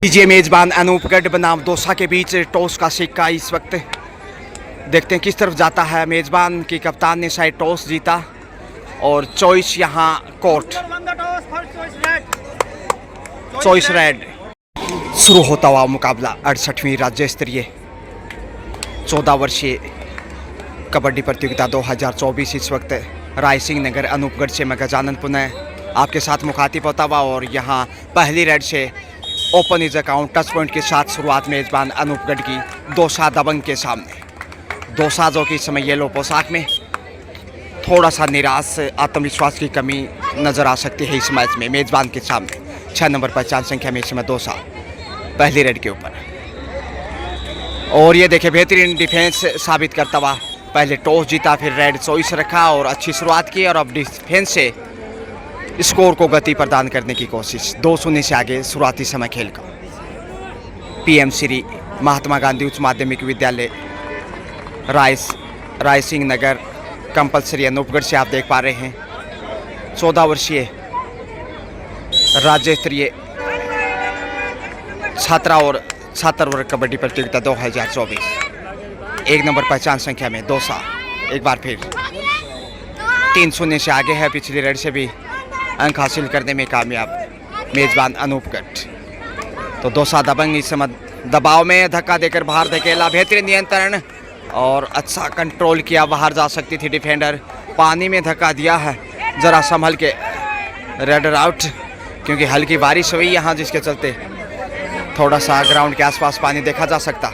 लीजिए मेजबान अनूपगढ़ बनाम दौसा के बीच टॉस का सिक्का इस वक्त देखते हैं किस तरफ जाता है। मेजबान की कप्तान ने शायद टॉस जीता और चॉइस यहाँ कोर्ट, चॉइस रेड। शुरू होता हुआ मुकाबला 68वीं राज्य स्तरीय 14 वर्षीय कबड्डी प्रतियोगिता 2024 इस वक्त रायसिंह नगर अनूपगढ़ से मैं गजानंद पुनः आपके साथ मुखातिब होता हुआ और यहाँ पहली रेड से open is account touch point के साथ शुरुआत मेजबान अनूपगढ़ की दौसा दबंग के सामने। दौसा जो कि इस समय येलो पोशाक में थोड़ा सा निराश आत्मविश्वास की कमी नज़र आ सकती है इस मैच में मेजबान के सामने। 6 नंबर पहचान संख्या में इस समय दौसा पहली रेड के ऊपर और ये देखे बेहतरीन डिफेंस साबित करता हुआ पहले टॉस जीता फिर रेड चॉइस रखा और अच्छी शुरुआत की और अब डिफेंस से स्कोर को गति प्रदान करने की कोशिश। 2-0 से आगे शुरुआती समय खेल का। पीएम श्री महात्मा गांधी उच्च माध्यमिक विद्यालय रायसिंह नगर कंपलसरी अनूपगढ़ से आप देख पा रहे हैं 14 वर्षीय राज्य स्तरीय छात्रा और छात्र वर्ग कबड्डी प्रतियोगिता 2024 1 नंबर पहचान संख्या में दौसा एक बार फिर 3-0 से आगे है। पिछली रेड से भी अंक हासिल करने में कामयाब मेजबान अनूपगढ़। तो दौसा दबंग इस समय दबाव में धक्का देकर बाहर धकेला, बेहतरीन नियंत्रण और अच्छा कंट्रोल किया। बाहर जा सकती थी डिफेंडर, पानी में धक्का दिया है, ज़रा संभल के रेडर आउट क्योंकि हल्की बारिश हुई यहाँ जिसके चलते थोड़ा सा ग्राउंड के आसपास पानी देखा जा सकता।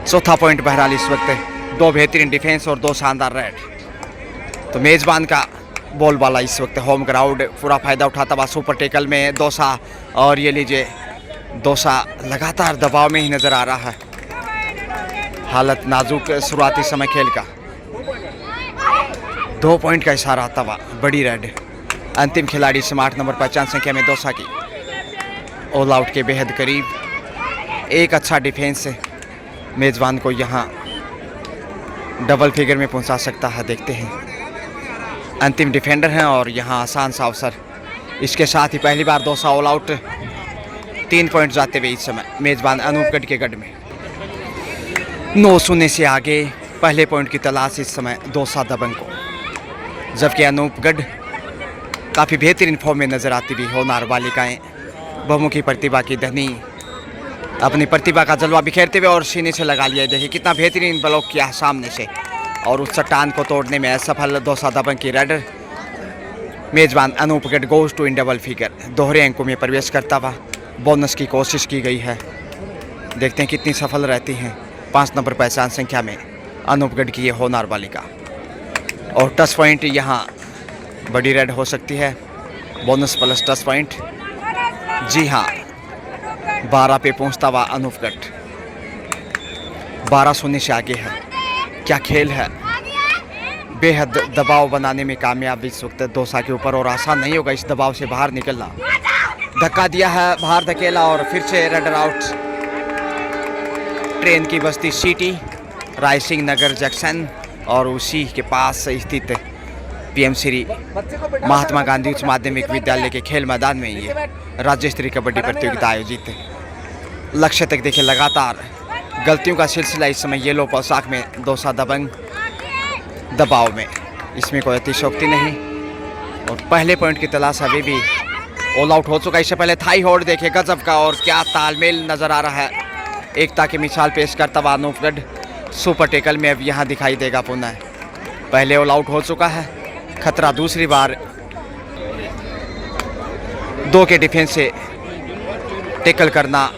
चौथा पॉइंट बहरहाल इस वक्त 2 बेहतरीन डिफेंस और 2 शानदार रेड। तो मेजबान का बॉल वाला इस वक्त होम ग्राउंड पूरा फ़ायदा उठाता हुआ सुपर टेकल में दौसा और ये लीजिए दौसा लगातार दबाव में ही नज़र आ रहा है। हालत नाजुक शुरुआती समय खेल का 2 पॉइंट का इशारा आता हुआ बड़ी रेड। अंतिम खिलाड़ी से 8 नंबर पहचान संख्या में दौसा की ऑल आउट के बेहद करीब। एक अच्छा डिफेंस मेजबान को यहाँ डबल फिगर में पहुँचा सकता है। देखते हैं अंतिम डिफेंडर हैं और यहाँ आसान सा अवसर। इसके साथ ही पहली बार दौसा ऑल आउट 3 पॉइंट जाते हुए इस समय मेजबान अनूपगढ़ के गढ़ में 9-0 से आगे पहले पॉइंट की तलाश इस समय दौसा दबंग को। जबकि अनूपगढ़ काफ़ी बेहतरीन फॉर्म में नज़र आती हुई होनार बालिकाएँ बहुमुखी प्रतिभा की धनी अपनी प्रतिभा का जलवा बिखेरते हुए और सीने से लगा लिया। देखिए कितना बेहतरीन ब्लॉक किया सामने से और उस चट्टान को तोड़ने में असफल दौसा दबंग की रेडर। मेजबान Anupgarh goes to in double figure दोहरे अंकों में प्रवेश करता हुआ बोनस की कोशिश की गई है। देखते हैं कितनी सफल रहती हैं 5 नंबर पहचान संख्या में अनूपगढ़ की ये होनार बालिका। और टच पॉइंट यहाँ बड़ी रेड हो सकती है, बोनस प्लस टच पॉइंट। जी हाँ 12 पे पहुँचता हुआ अनूपगढ़ 12-0 से आगे है। क्या खेल है, बेहद दबाव बनाने में कामयाब इस वक्त दौसा के ऊपर और आसान नहीं होगा इस दबाव से बाहर निकलना। धक्का दिया है, बाहर धकेला और फिर से रेडर आउट। ट्रेन की बस्ती सिटी रायसिंह नगर जंक्शन और उसी के पास स्थित पीएम श्री महात्मा गांधी उच्च माध्यमिक विद्यालय के खेल मैदान में ये राज्य स्तरीय कबड्डी प्रतियोगिता आयोजित है। लक्ष्य तक देखिए लगातार गलतियों का सिलसिला इस समय येलो पोशाक में दौसा दबंग दबाव में, इसमें कोई अतिशोक्ति नहीं और पहले पॉइंट की तलाश अभी भी ऑल आउट हो चुका। इससे पहले थाई होल्ड देखिए गजब का और क्या तालमेल नज़र आ रहा है। एकता की मिसाल पेश करता हुआ अनूपगढ़ सुपर टेकल में अब यहाँ दिखाई देगा पुनः। पहले ऑल आउट हो चुका है, खतरा दूसरी बार 2 के डिफेंस से टेकल करना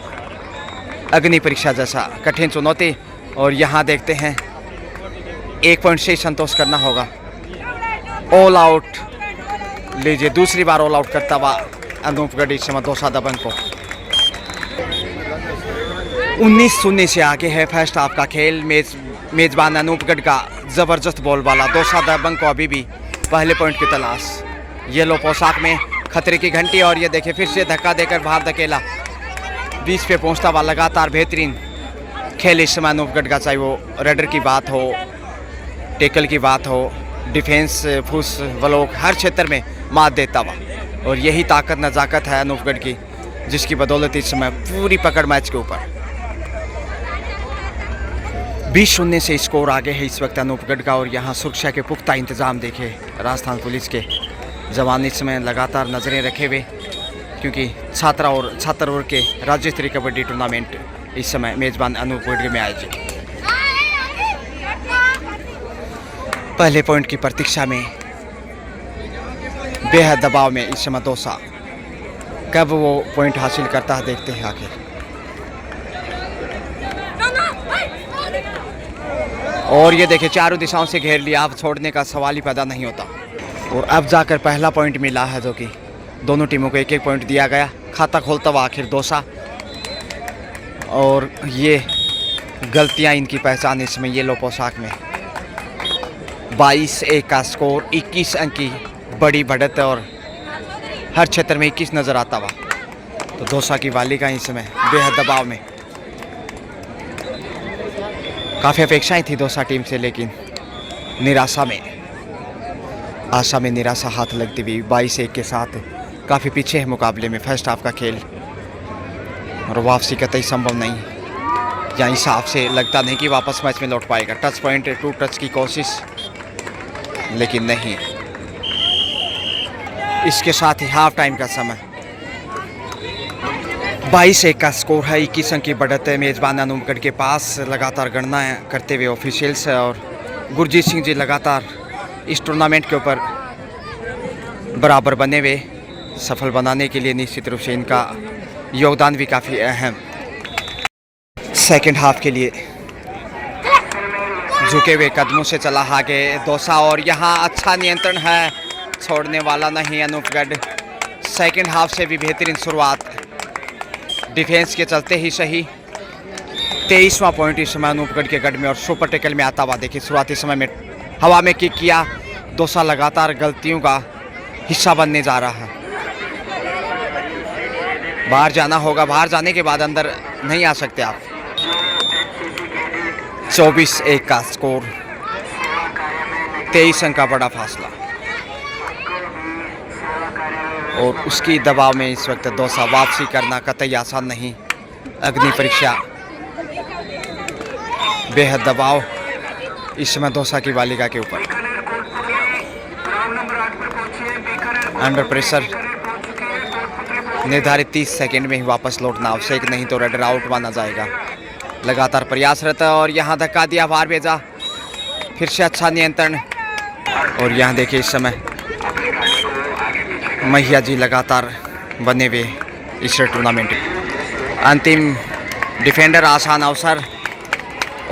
अग्नि परीक्षा जैसा कठिन चुनौती और यहाँ देखते हैं 1 पॉइंट से संतोष करना होगा। ऑल आउट लीजिए दूसरी बार ऑल आउट करता हुआ अनूपगढ़ इस समय दौसा दबंग को 19-0 से आगे है फर्स्ट हाफ का खेल। मेजबान अनूपगढ़ का ज़बरदस्त बॉल वाला दौसा दबंग को अभी भी पहले पॉइंट की तलाश। येलो पोशाक में खतरे की घंटी और ये देखिए फिर से धक्का देकर बाहर धकेला। 20 पे पहुँचता हुआ लगातार बेहतरीन खेल इस समय अनूपगढ़ का, चाहे वो रेडर की बात हो, टेकल की बात हो, डिफेंस फुस ब्लॉक हर क्षेत्र में मात देता हुआ और यही ताकत नज़ाकत है अनूपगढ़ की जिसकी बदौलत इस समय पूरी पकड़ मैच के ऊपर 20-0 से स्कोर आगे है इस वक्त अनूपगढ़ का। और यहाँ सुरक्षा के पुख्ता इंतजाम देखे राजस्थान पुलिस के जवान इस समय लगातार नज़रें रखे हुए, क्योंकि 76 ओवर के राज्य स्तरीय कबड्डी टूर्नामेंट इस समय मेज़बान अनूपगढ़ में आयोजित। पहले पॉइंट की प्रतीक्षा में बेहद दबाव में इस समय दौसा, कब वो पॉइंट हासिल करता है देखते हैं आखिर। और ये देखिए चारों दिशाओं से घेर लिया, अब छोड़ने का सवाल ही पैदा नहीं होता। और अब जाकर पहला पॉइंट मिला है, जो कि दोनों टीमों को 1-1 पॉइंट दिया गया। खाता खोलता हुआ आखिर दौसा, और ये गलतियां इनकी पहचान इसमें येलो पोशाक में। 22-1 का स्कोर, 21 अंक की बड़ी बढ़त और हर क्षेत्र में 21 नज़र आता हुआ। तो दौसा की बालिका इस समय बेहद दबाव में। काफ़ी अपेक्षाएं थी दौसा टीम से, लेकिन आशा में निराशा हाथ लगती हुई 22-1 के साथ काफ़ी पीछे है मुकाबले में। फर्स्ट हाफ का खेल और वापसी कतई संभव नहीं, या इस हिसाब से लगता नहीं कि वापस मैच में लौट पाएगा। टच पॉइंट, 2 टच की कोशिश, लेकिन नहीं। इसके साथ ही हाफ टाइम का समय, 22-1 का स्कोर है, 21 अंक की बढ़त है मेज़बान अनूपगढ़ के पास। लगातार गणना करते हुए ऑफिशियल्स और गुरजीत सिंह जी लगातार इस टूर्नामेंट के ऊपर बराबर बने हुए। सफल बनाने के लिए निश्चित रूप से इनका योगदान भी काफ़ी अहम। सेकंड हाफ के लिए झुके हुए कदमों से चला आगे दौसा, और यहाँ अच्छा नियंत्रण है, छोड़ने वाला नहीं अनूपगढ़। सेकंड हाफ से भी बेहतरीन शुरुआत, डिफेंस के चलते ही सही। 23वां पॉइंट इस समय अनूपगढ़ के गढ़ में, और सुपर टैकल में आता हुआ देखिए शुरुआती समय में हवा में किक किया। दौसा लगातार गलतियों का हिस्सा बनने जा रहा है। बाहर जाना होगा, बाहर जाने के बाद अंदर नहीं आ सकते आप। 24-1 का स्कोर, 23 अंक का बड़ा फासला, और उसकी दबाव में इस वक्त दौसा वापसी करना कतई आसान नहीं। अग्नि परीक्षा, बेहद दबाव इस समय दौसा की बालिका के ऊपर। अंडर प्रेशर, निर्धारित 30 सेकंड में ही वापस लौटना आवश्यक, नहीं तो रेडर आउट माना जाएगा। लगातार प्रयासरत है, और यहाँ धक्का दिया, बाहर भेजा, फिर से अच्छा नियंत्रण। और यहाँ देखिए इस समय मैया जी लगातार बने हुए इस टूर्नामेंट में। अंतिम डिफेंडर, आसान अवसर,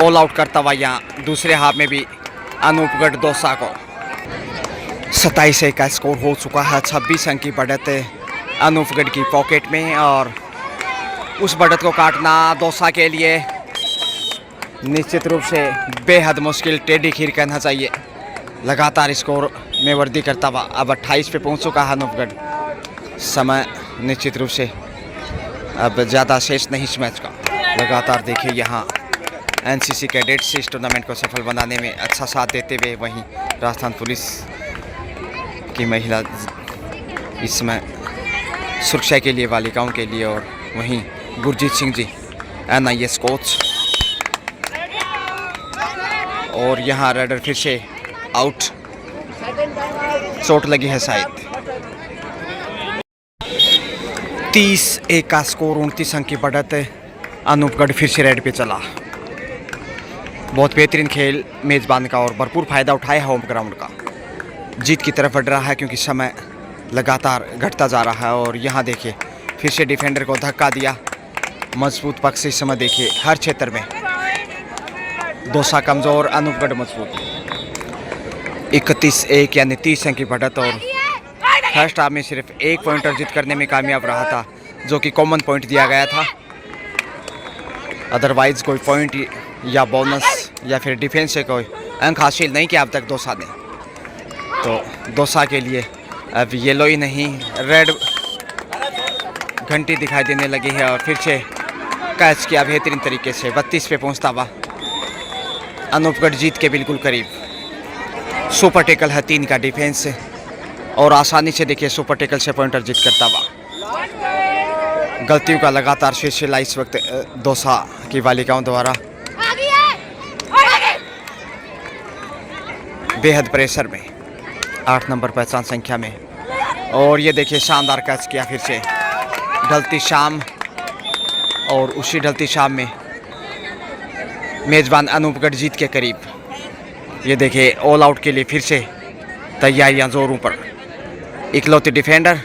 ऑल आउट करता हुआ यहाँ दूसरे हाफ में भी अनूपगढ़ दौसा को। 27-1 का स्कोर हो चुका है, 26 अंक की बढ़त अनूपगढ़ की पॉकेट में, और उस बढ़त को काटना दौसा के लिए निश्चित रूप से बेहद मुश्किल, टेढ़ी खीर कहना चाहिए। लगातार स्कोर में वृद्धि करता हुआ अब 28 पे पहुंच चुका है अनूपगढ़। समय निश्चित रूप से अब ज़्यादा शेष नहीं इस मैच का। लगातार देखिए यहाँ एनसीसी कैडेट्स इस टूर्नामेंट को सफल बनाने में अच्छा साथ देते हुए, वहीं राजस्थान पुलिस की महिला इस समय सुरक्षा के लिए, बालिकाओं के लिए, और वहीं गुरजीत सिंह जी NIS कोच। और यहाँ रेडर फिर से आउट, चोट लगी है शायद। 30-1 का स्कोर, 29 अंक की बढ़त अनूपगढ़ फिर से रेड पे चला। बहुत बेहतरीन खेल मेज़बान का, और भरपूर फायदा उठाया होम ग्राउंड का। जीत की तरफ बढ़ रहा है, क्योंकि समय लगातार घटता जा रहा है। और यहाँ देखिए फिर से डिफेंडर को धक्का दिया, मजबूत पक्ष इस समय देखिए हर क्षेत्र में। दौसा कमज़ोर, अनूपगढ़ मजबूत। 31-1 यानी 30 अंक की बढ़त, और फर्स्ट हाफ में सिर्फ 1 पॉइंट अर्जित करने में कामयाब रहा था, जो कि कॉमन पॉइंट दिया गया था। अदरवाइज कोई पॉइंट या बोनस या फिर डिफेंस से कोई अंक हासिल नहीं किया अब तक दौसा ने। तो दौसा के लिए अब येलो ही नहीं, रेड घंटी दिखाई देने लगी है, और फिर से कैच किया बेहतरीन तरीके से। 32 पे पहुंचता हुआ अनूपगढ़ जीत के बिल्कुल करीब। सुपर टेकल है 3 का डिफेंस, और आसानी से देखिए सुपर टेकल से पॉइंट अर्जित करता हुआ। गलतियों का लगातार सिलसिला इस वक्त दौसा की बालिकाओं द्वारा बेहद प्रेशर में 8 नंबर पहचान संख्या में। और ये देखिए शानदार कैच किया फिर से ढलती शाम, और उसी ढलती शाम में मेज़बान अनूपगढ़ जीत के करीब। ये देखिए ऑल आउट के लिए फिर से तैयारियां जोरों पर। इकलौती डिफेंडर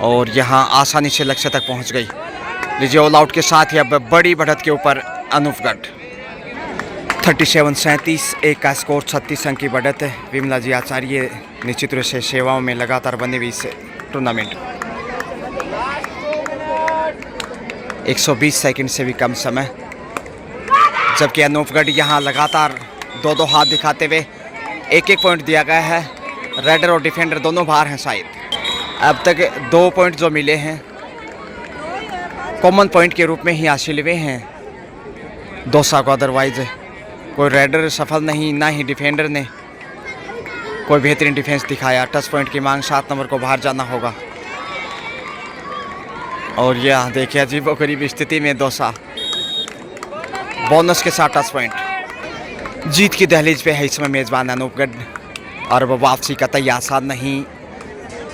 और यहां आसानी से लक्ष्य तक पहुंच गई। लीजिए ऑल आउट के साथ ही अब बड़ी बढ़त के ऊपर अनूपगढ़ 37-37 एक का स्कोर 36 अंक की बढ़त है। विमला जी आचार्य निश्चित रूप से सेवाओं में लगातार बने हुई इस टूर्नामेंट। 120 सेकंड से भी कम समय, जबकि अनूपगढ़ यहाँ लगातार 2-2 हाथ दिखाते हुए 1-1 पॉइंट दिया गया है। रेडर और डिफेंडर दोनों बाहर हैं शायद। अब तक 2 पॉइंट जो मिले हैं कॉमन पॉइंट के रूप में ही हासिल हुए हैं दौसा को। अदरवाइज कोई रेडर सफल नहीं, ना ही डिफेंडर ने कोई बेहतरीन डिफेंस दिखाया। टच पॉइंट की मांग 7 नंबर को बाहर जाना होगा। और यह देखिए अजीबोगरीब स्थिति में दौसा बोनस के साथ टच पॉइंट। जीत की दहलीज पे है इस समय मेज़बान अनूपगढ़, और वो वापसी का तय आसान नहीं।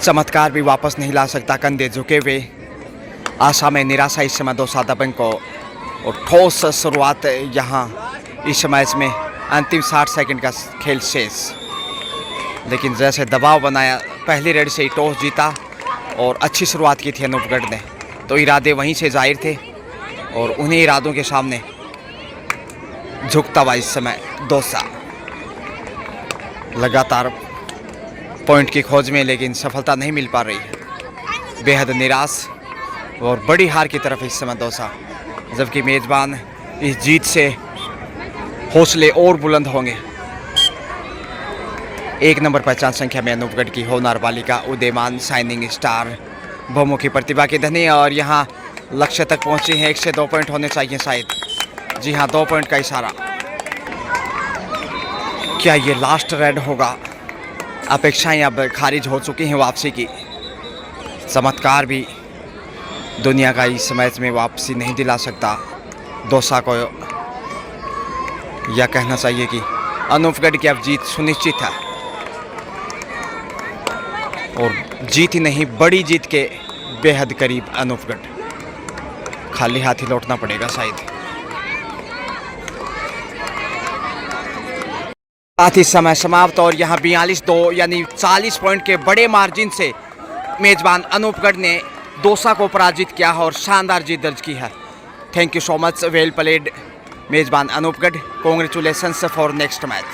चमत्कार भी वापस नहीं ला सकता कंधे झुके हुए। आशा में निराशा इस समय दौसा दबंग को, और ठोस शुरुआत यहाँ इस मैच में। अंतिम 60 सेकंड का खेल शेष, लेकिन जैसे दबाव बनाया पहली रेड से ही टॉस जीता और अच्छी शुरुआत की थी अनूपगढ़ ने, तो इरादे वहीं से जाहिर थे और उन्हीं इरादों के सामने झुकता हुआ इस समय दौसा लगातार पॉइंट की खोज में, लेकिन सफलता नहीं मिल पा रही है। बेहद निराश और बड़ी हार की तरफ इस समय दौसा, जबकि मेज़बान इस जीत से हौसले और बुलंद होंगे। 1 नंबर पहचान संख्या में अनूपगढ़ की होनहार बालिका उदयमान शाइनिंग स्टार बहुमुखी प्रतिभा की धनी, और यहाँ लक्ष्य तक पहुंची हैं। 1 से 2 पॉइंट होने चाहिए शायद। जी हाँ, 2 पॉइंट का इशारा। क्या ये लास्ट रेड होगा? अपेक्षाएं अब खारिज हो चुकी हैं वापसी की। चमत्कार भी दुनिया का इस मैच में वापसी नहीं दिला सकता दौसा को। यह कहना चाहिए कि अनूपगढ़ की अब जीत सुनिश्चित है, और जीत ही नहीं बड़ी जीत के बेहद करीब अनूपगढ़। खाली हाथ ही लौटना पड़ेगा शायद। साथ ही समय समाप्त, और यहाँ 42-2 यानी 40 पॉइंट के बड़े मार्जिन से मेज़बान अनूपगढ़ ने दौसा को पराजित किया है और शानदार जीत दर्ज की है। Thank you so much, well played मेज़बान Anupgarh. Congratulations for next match.